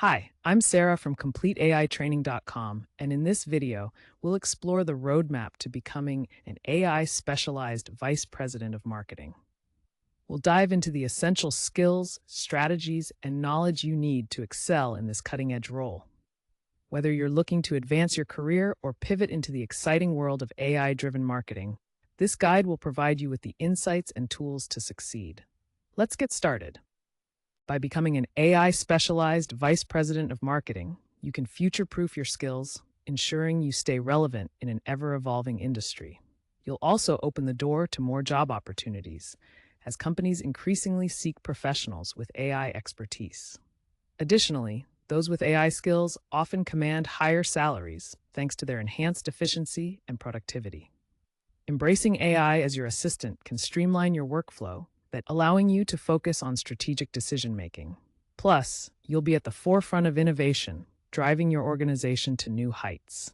Hi, I'm Sarah from CompleteAITraining.com, and in this video, we'll explore the roadmap to becoming an AI specialized vice president of marketing. We'll dive into the essential skills, strategies, and knowledge you need to excel in this cutting edge role. Whether you're looking to advance your career or pivot into the exciting world of AI driven marketing, this guide will provide you with the insights and tools to succeed. Let's get started. By becoming an AI specialized vice president of marketing, you can future proof your skills, ensuring you stay relevant in an ever evolving industry. You'll also open the door to more job opportunities as companies increasingly seek professionals with AI expertise. Additionally, those with AI skills often command higher salaries thanks to their enhanced efficiency and productivity. Embracing AI as your assistant can streamline your workflow, allowing you to focus on strategic decision making. Plus, you'll be at the forefront of innovation, driving your organization to new heights.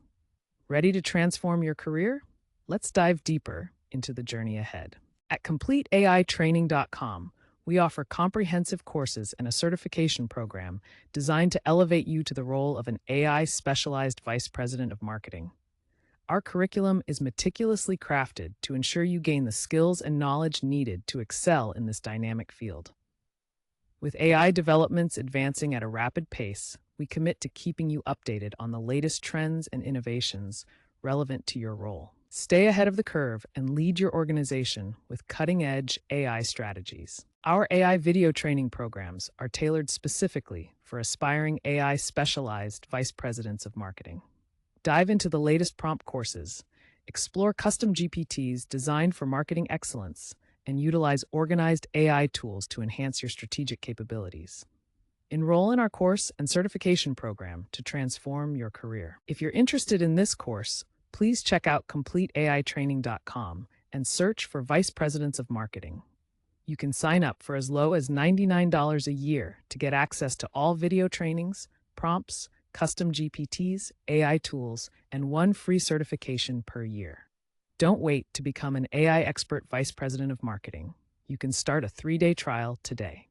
Ready to transform your career? Let's dive deeper into the journey ahead. At CompleteAITraining.com, we offer comprehensive courses and a certification program designed to elevate you to the role of an AI specialized vice president of marketing. Our curriculum is meticulously crafted to ensure you gain the skills and knowledge needed to excel in this dynamic field. With AI developments advancing at a rapid pace, we commit to keeping you updated on the latest trends and innovations relevant to your role. Stay ahead of the curve and lead your organization with cutting-edge AI strategies. Our AI video training programs are tailored specifically for aspiring AI specialized vice presidents of marketing. Dive into the latest prompt courses, explore custom GPTs designed for marketing excellence, and utilize organized AI tools to enhance your strategic capabilities. Enroll in our course and certification program to transform your career. If you're interested in this course, please check out CompleteAITraining.com and search for Vice Presidents of Marketing. You can sign up for as low as $99 a year to get access to all video trainings, prompts, custom GPTs, AI tools, and one free certification per year. Don't wait to become an AI expert vice president of marketing. You can start a 3-day trial today.